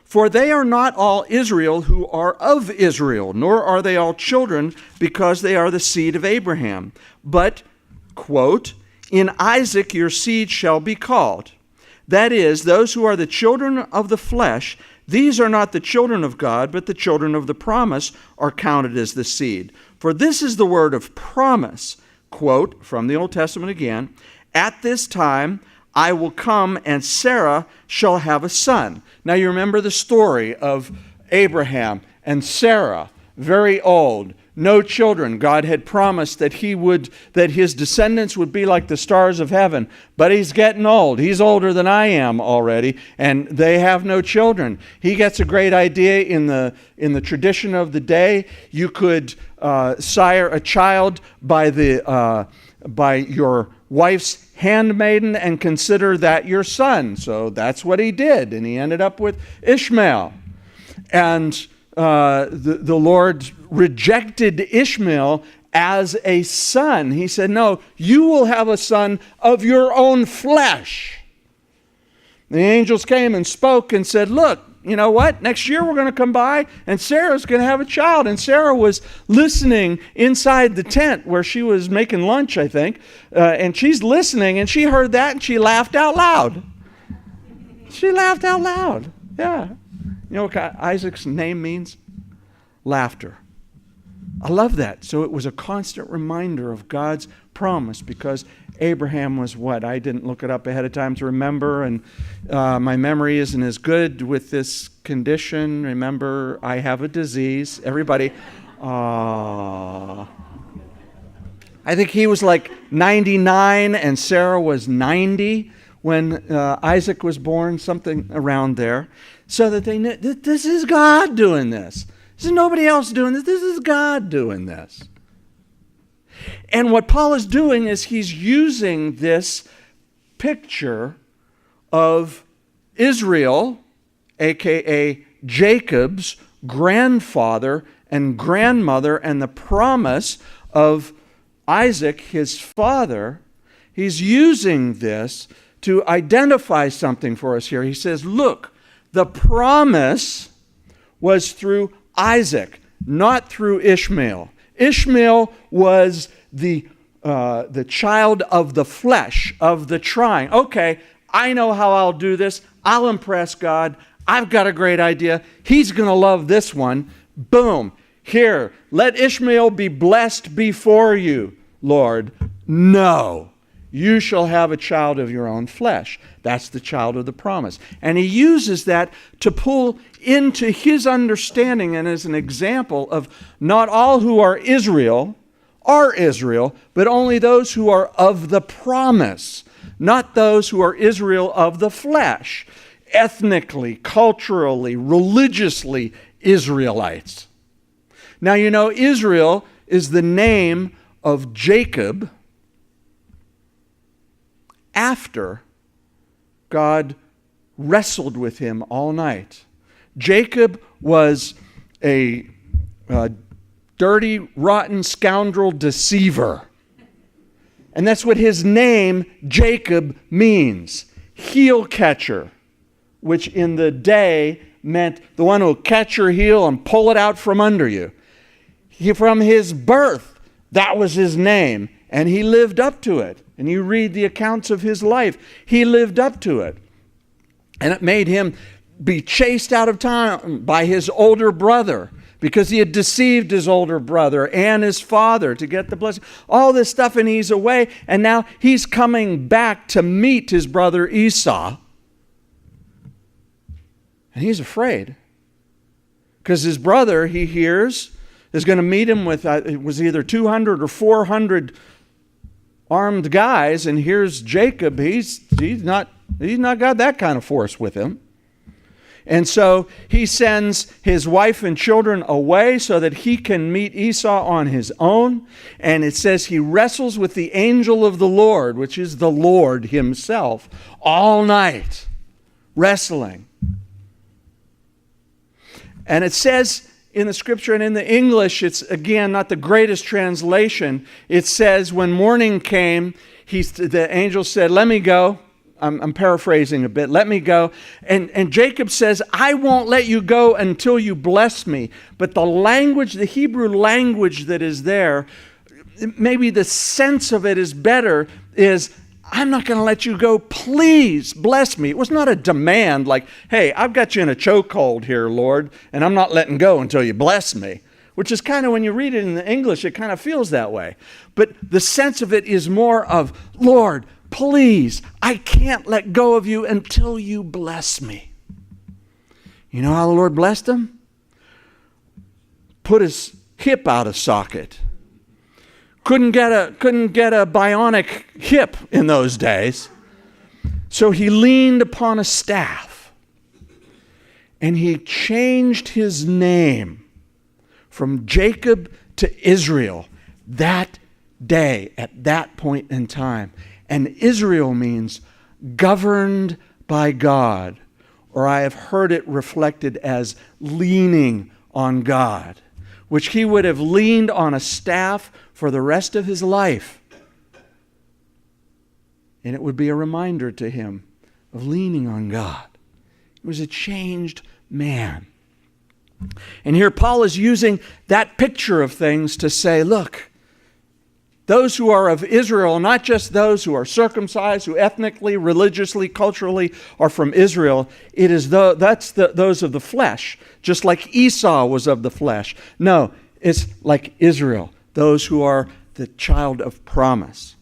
For they are not all Israel who are of Israel, nor are they all children because they are the seed of Abraham. But, quote, in Isaac your seed shall be called. That is, those who are the children of the flesh, these are not the children of God, but the children of the promise are counted as the seed. For this is the word of promise, quote, from the Old Testament again, at this time I will come and Sarah shall have a son. Now you remember the story of Abraham and Sarah, very old, no children. God had promised that his descendants would be like the stars of heaven. But he's getting old. He's older than I am already, and they have no children. He gets a great idea in the tradition of the day. You could sire a child by your wife's handmaiden and consider that your son. So that's what he did, and he ended up with Ishmael. And the Lord rejected Ishmael as a son. He said, no, you will have a son of your own flesh. The angels came and spoke and said, look, you know what? Next year we're going to come by and Sarah's going to have a child. And Sarah was listening inside the tent where she was making lunch, I think. And she's listening and she heard that and she laughed out loud. She laughed out loud. Yeah. You know what Isaac's name means? Laughter. I love that. So it was a constant reminder of God's promise, because Abraham was what? I didn't look it up ahead of time to remember, and my memory isn't as good with this condition. Remember, I have a disease. Everybody, I think he was like 99 and Sarah was 90 when Isaac was born, something around there. So that they knew that this is God doing this. This is nobody else doing this. This is God doing this. And what Paul is doing is he's using this picture of Israel, a.k.a. Jacob's grandfather and grandmother, and the promise of Isaac, his father. He's using this to identify something for us here. He says, look, the promise was through Isaac, not through Ishmael. Ishmael was the child of the flesh, of the trying. Okay, I know how I'll do this. I'll impress God. I've got a great idea. He's going to love this one. Boom. Here, let Ishmael be blessed before you, Lord. No. You shall have a child of your own flesh. That's the child of the promise. And he uses that to pull into his understanding and as an example of not all who are Israel, but only those who are of the promise, not those who are Israel of the flesh, ethnically, culturally, religiously Israelites. Now, you know, Israel is the name of Jacob after God wrestled with him all night. Jacob was a dirty, rotten scoundrel deceiver. And that's what his name, Jacob, means. Heel catcher, which in the day meant the one who will catch your heel and pull it out from under you. From his birth, that was his name, and he lived up to it. And you read the accounts of his life, he lived up to it. And it made him be chased out of town by his older brother because he had deceived his older brother and his father to get the blessing. All this stuff, and he's away, and now he's coming back to meet his brother Esau. And he's afraid because his brother, he hears, is going to meet him with, it was either 200 or 400 armed guys, and here's Jacob. He's not got that kind of force with him. And so he sends his wife and children away so that he can meet Esau on his own. And it says he wrestles with the angel of the Lord, which is the Lord himself, all night, wrestling. And it says in the scripture, and in the English, it's again not the greatest translation. It says when morning came, the angel said, let me go. I'm paraphrasing a bit. Let me go. And Jacob says, I won't let you go until you bless me. But the language, the Hebrew language that is there, maybe the sense of it is better, is I'm not going to let you go. Please bless me. It was not a demand like, hey, I've got you in a chokehold here, Lord, and I'm not letting go until you bless me. Which is kind of, when you read it in the English, it kind of feels that way. But the sense of it is more of, Lord, please, I can't let go of you until you bless me. You know how the Lord blessed him? Put his hip out of socket. Couldn't get a bionic hip in those days. So he leaned upon a staff. And he changed his name from Jacob to Israel that day, at that point in time. And Israel means governed by God, or I have heard it reflected as leaning on God, which he would have leaned on a staff for the rest of his life. And it would be a reminder to him of leaning on God. He was a changed man. And here Paul is using that picture of things to say, look, those who are of Israel, not just those who are circumcised, who ethnically, religiously, culturally are from Israel, it is those of the flesh, just like Esau was of the flesh. No, it's like Israel, those who are the child of promise.